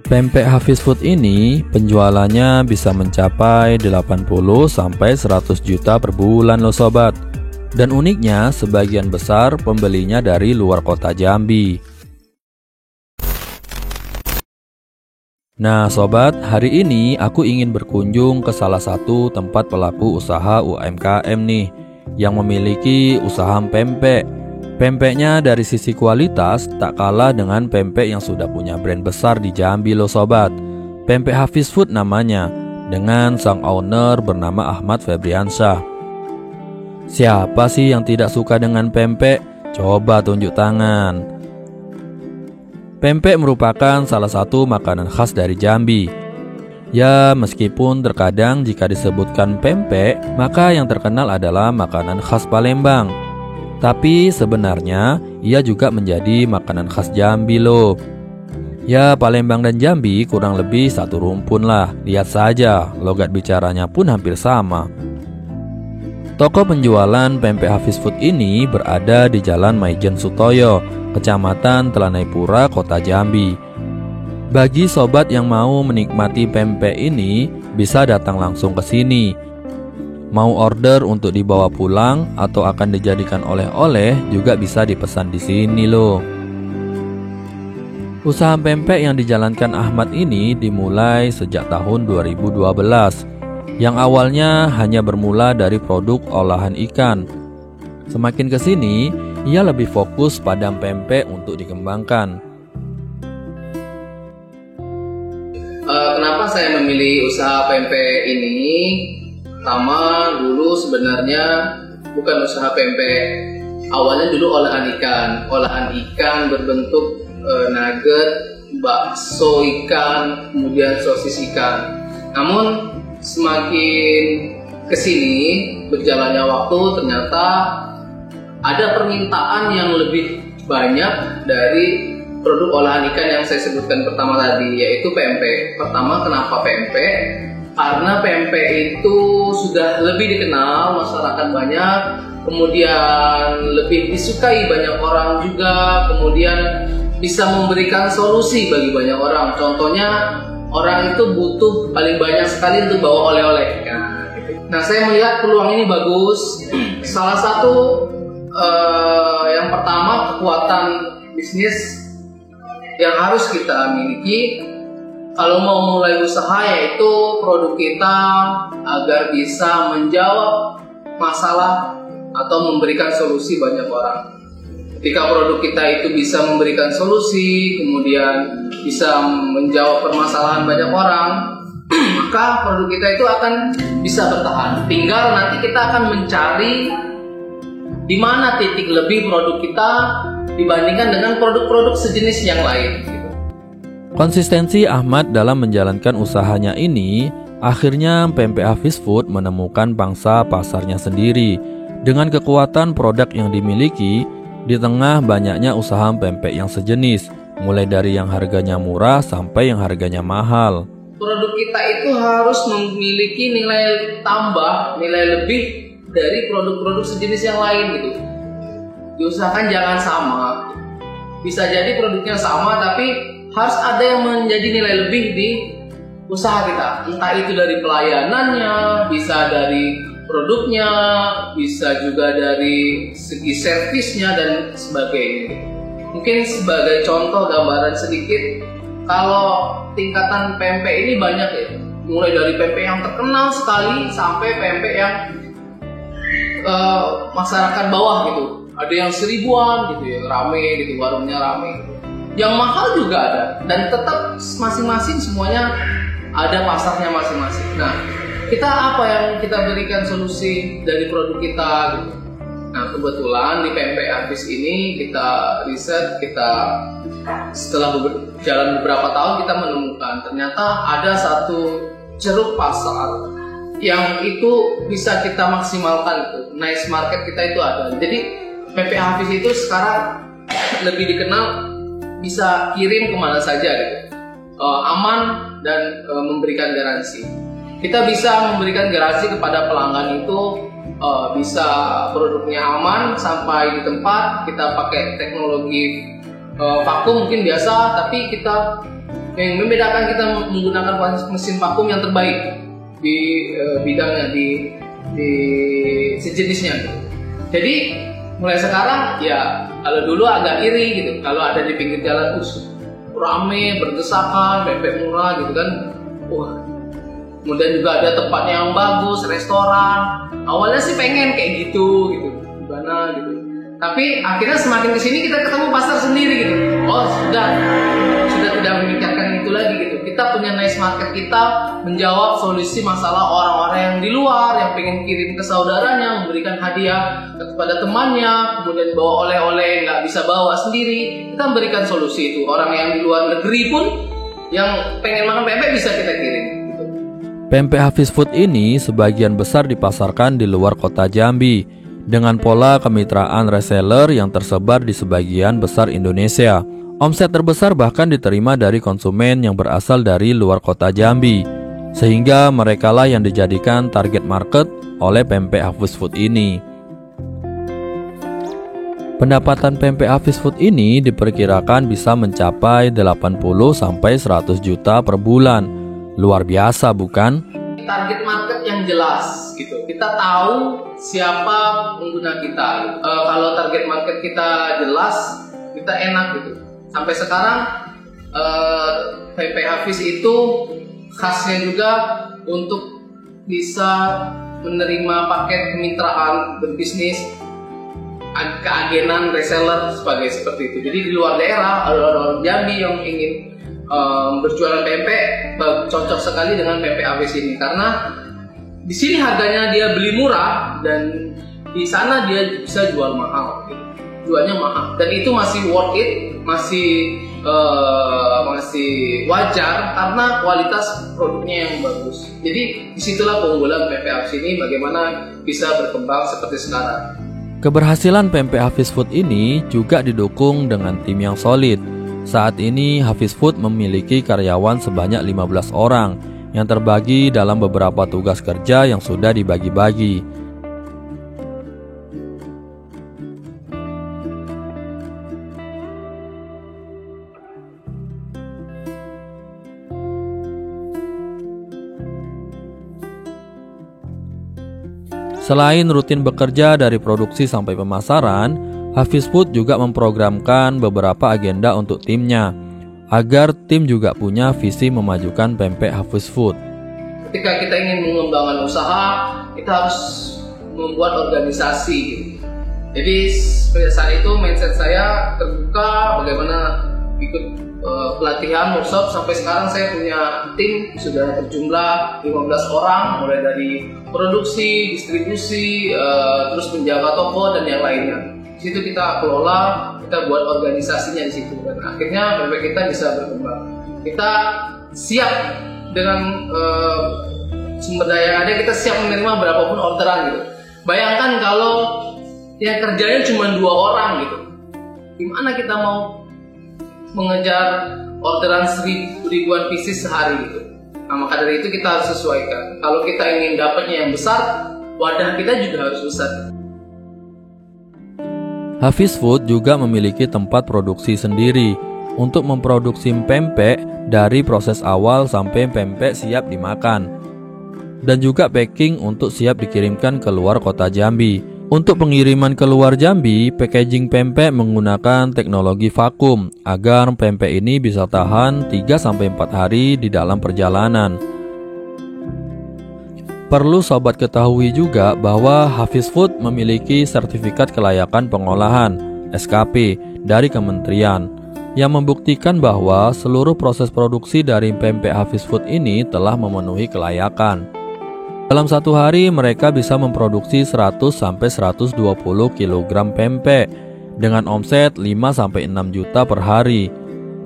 Pempek Hafiz Food ini penjualannya bisa mencapai 80-100 juta per bulan loh sobat. Dan uniknya sebagian besar pembelinya dari luar kota Jambi. Nah sobat, hari ini aku ingin berkunjung ke salah satu tempat pelaku usaha UMKM nih, yang memiliki usaha pempek. Pempeknya dari sisi kualitas tak kalah dengan pempek yang sudah punya brand besar di Jambi loh sobat. Pempek Hafiz Food namanya, dengan sang owner bernama Ahmad Febriansyah. Siapa sih yang tidak suka dengan pempek? Coba tunjuk tangan. Pempek merupakan salah satu makanan khas dari Jambi. Ya, meskipun terkadang jika disebutkan pempek, maka yang terkenal adalah makanan khas Palembang. Tapi sebenarnya ia juga menjadi makanan khas Jambi loh. Ya, Palembang dan Jambi kurang lebih satu rumpun lah. Lihat saja, logat bicaranya pun hampir sama. Toko penjualan pempek Hafiz Food ini berada di Jalan Maijen Sutoyo, Kecamatan Telanai Pura, Kota Jambi. Bagi sobat yang mau menikmati pempek ini, bisa datang langsung ke sini. Mau order untuk dibawa pulang atau akan dijadikan oleh-oleh juga bisa dipesan di sini loh. Usaha pempek yang dijalankan Ahmad ini dimulai sejak tahun 2012. Yang awalnya hanya bermula dari produk olahan ikan. Semakin ke sini, ia lebih fokus pada pempek untuk dikembangkan. Kenapa saya memilih usaha pempek ini? Pertama, dulu sebenarnya bukan usaha pempek. Awalnya dulu olahan ikan berbentuk nugget, bakso ikan, kemudian sosis ikan. Namun semakin kesini berjalannya waktu, ternyata ada permintaan yang lebih banyak dari produk olahan ikan yang saya sebutkan pertama tadi, yaitu pempek. Pertama, kenapa pempek? Karena pempek itu sudah lebih dikenal, masyarakat banyak, kemudian lebih disukai banyak orang juga, kemudian bisa memberikan solusi bagi banyak orang. Contohnya, orang itu butuh paling banyak sekali untuk bawa oleh-oleh. Nah, saya melihat peluang ini bagus. Salah satu yang pertama, kekuatan bisnis yang harus kita miliki kalau mau mulai usaha, yaitu produk kita agar bisa menjawab masalah atau memberikan solusi banyak orang. Ketika produk kita itu bisa memberikan solusi, kemudian bisa menjawab permasalahan banyak orang, maka produk kita itu akan bisa bertahan. Tinggal nanti kita akan mencari di mana titik lebih produk kita dibandingkan dengan produk-produk sejenis yang lain. Konsistensi Ahmad dalam menjalankan usahanya ini, akhirnya pempek Hafiz Food menemukan pangsa pasarnya sendiri. Dengan kekuatan produk yang dimiliki, di tengah banyaknya usaha pempek yang sejenis, mulai dari yang harganya murah sampai yang harganya mahal. Produk kita itu harus memiliki nilai tambah, nilai lebih dari produk-produk sejenis yang lain gitu. Diusahakan jangan sama. Bisa jadi produknya sama, tapi harus ada yang menjadi nilai lebih di usaha kita. Entah itu dari pelayanannya, bisa dari produknya, bisa juga dari segi servisnya dan sebagainya. Mungkin sebagai contoh gambaran sedikit, kalau tingkatan pempek ini banyak ya. Mulai dari pempek yang terkenal sekali sampai pempek yang masyarakat bawah gitu. Ada yang 1000-an gitu ya, rame gitu, warungnya rame. Yang mahal juga ada, dan tetap masing-masing semuanya ada pasarnya masing-masing. Nah, kita apa yang kita berikan solusi dari produk kita gitu. Nah, kebetulan di pempek Hafiz ini kita riset, setelah berjalan beberapa tahun kita menemukan ternyata ada satu ceruk pasar yang itu bisa kita maksimalkan itu. Nice market kita itu ada. Jadi pempek Hafiz itu sekarang lebih dikenal bisa kirim kemana saja gitu. Aman dan memberikan garansi. Kita bisa memberikan garansi kepada pelanggan itu bisa produknya aman sampai di tempat. Kita pakai teknologi vakum mungkin biasa, tapi kita Yang membedakan kita menggunakan mesin vakum yang terbaik di bidangnya, di sejenisnya gitu. Jadi mulai sekarang ya, kalau dulu agak iri gitu, kalau ada di pinggir jalan rame, berdesakan, pempek murah gitu kan, wah. Kemudian juga ada tempatnya yang bagus, restoran. Awalnya sih pengen kayak gitu, gimana gitu. Tapi akhirnya semakin kesini kita ketemu pasar sendiri gitu. Oh sudah tidak memikirkan itu lagi gitu. Kita punya niche market kita, menjawab solusi masalah orang-orang yang di luar yang pengen kirim ke saudaranya, memberikan hadiah kepada temannya, kemudian bawa oleh-oleh nggak bisa bawa sendiri. Kita memberikan solusi itu. Orang yang di luar negeri pun yang pengen makan pempek bisa kita kirim. Pempek Hafiz Food ini sebagian besar dipasarkan di luar kota Jambi dengan pola kemitraan reseller yang tersebar di sebagian besar Indonesia. Omset terbesar bahkan diterima dari konsumen yang berasal dari luar kota Jambi, sehingga merekalah yang dijadikan target market oleh pempek Hafiz Food ini. Pendapatan pempek Hafiz Food ini diperkirakan bisa mencapai 80-100 juta per bulan. Luar biasa bukan? Target market yang jelas gitu. Kita tahu siapa pengguna kita. Kalau target market kita jelas, kita enak gitu. Sampai sekarang pempek Hafiz itu khasnya juga untuk bisa menerima paket kemitraan berbisnis, keagenan reseller seperti itu. Jadi di luar daerah ada orang Jambi yang ingin berjualan pempek, cocok sekali dengan pempek Hafiz ini karena di sini harganya dia beli murah dan di sana dia bisa jual mahal, jualnya mahal dan itu masih worth it, masih wajar karena kualitas produknya yang bagus. Jadi disitulah keunggulan pempek Hafiz ini, bagaimana bisa berkembang seperti sekarang. Keberhasilan pempek Hafiz Food ini juga didukung dengan tim yang solid. Saat ini Hafiz Food memiliki karyawan sebanyak 15 orang yang terbagi dalam beberapa tugas kerja yang sudah dibagi-bagi. Selain rutin bekerja dari produksi sampai pemasaran, Hafiz Food juga memprogramkan beberapa agenda untuk timnya, agar tim juga punya visi memajukan pempek Hafiz Food. Ketika kita ingin mengembangkan usaha, kita harus membuat organisasi. Jadi pada saat itu mindset saya terbuka, bagaimana ikut pelatihan, workshop. Sampai sekarang saya punya tim sudah berjumlah 15 orang, mulai dari produksi, distribusi, terus menjaga toko dan yang lainnya. Di situ kita kelola, kita buat organisasinya di situ, dan akhirnya pempek kita bisa berkembang. Kita siap dengan sumber daya yang ada, kita siap menerima berapapun orderan gitu. Bayangkan kalau yang kerjanya cuma 2 orang gitu, gimana kita mau mengejar orderan ribuan pieces sehari gitu. Nah, maka dari itu kita harus sesuaikan. Kalau kita ingin dapatnya yang besar, wadah kita juga harus besar. Hafiz Food juga memiliki tempat produksi sendiri untuk memproduksi pempek dari proses awal sampai pempek siap dimakan, dan juga packing untuk siap dikirimkan ke luar kota Jambi. Untuk pengiriman ke luar Jambi, packaging pempek menggunakan teknologi vakum agar pempek ini bisa tahan 3-4 hari di dalam perjalanan. Perlu sobat ketahui juga bahwa Hafiz Food memiliki sertifikat kelayakan pengolahan (SKP) dari kementerian yang membuktikan bahwa seluruh proses produksi dari pempek Hafiz Food ini telah memenuhi kelayakan. Dalam satu hari mereka bisa memproduksi 100-120 kg pempek dengan omset 5-6 juta per hari.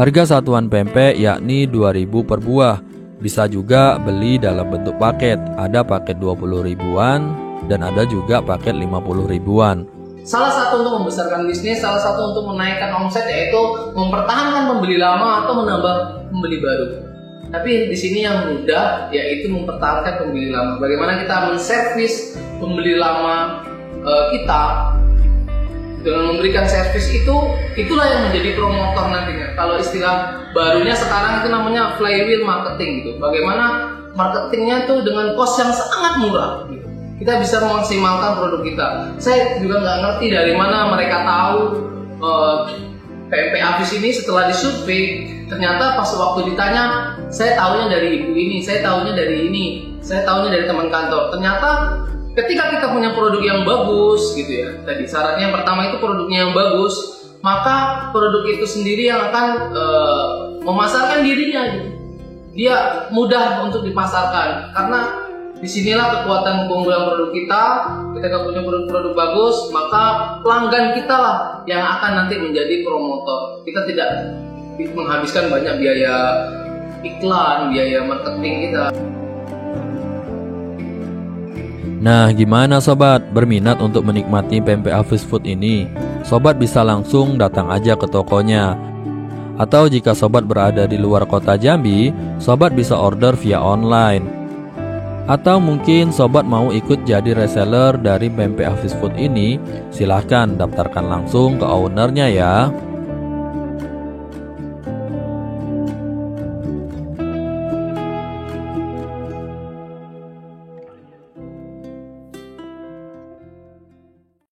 Harga satuan pempek yakni 2.000 per buah. Bisa juga beli dalam bentuk paket, ada paket 20 ribuan dan ada juga paket 50 ribuan. Salah satu untuk membesarkan bisnis, salah satu untuk menaikkan omset yaitu mempertahankan pembeli lama atau menambah pembeli baru. Tapi di sini yang mudah yaitu mempertahankan pembeli lama. Bagaimana kita menservis pembeli lama kita Dengan memberikan servis itulah yang menjadi promotor nantinya. Kalau istilah barunya sekarang itu namanya flywheel marketing gitu. Bagaimana marketingnya tuh dengan cost yang sangat murah gitu. Kita bisa memaksimalkan produk kita. Saya juga nggak ngerti dari mana mereka tahu PMP Avis ini. Setelah disurvei, ternyata pas waktu ditanya, saya tahunya dari ibu ini, saya tahunya dari ini, saya tahunya dari teman kantor. Ternyata ketika kita punya produk yang bagus gitu ya, tadi syaratnya yang pertama itu produknya yang bagus, maka produk itu sendiri yang akan memasarkan dirinya gitu. Dia mudah untuk dipasarkan karena disinilah kekuatan keunggulan produk kita. Ketika punya produk bagus, maka pelanggan kita lah yang akan nanti menjadi promotor. Kita tidak menghabiskan banyak biaya iklan, biaya marketing kita. Nah, gimana sobat? Berminat untuk menikmati PMP Avis Food ini? Sobat bisa langsung datang aja ke tokonya. Atau jika sobat berada di luar kota Jambi, sobat bisa order via online. Atau mungkin sobat mau ikut jadi reseller dari PMP Avis Food ini, silahkan daftarkan langsung ke ownernya ya.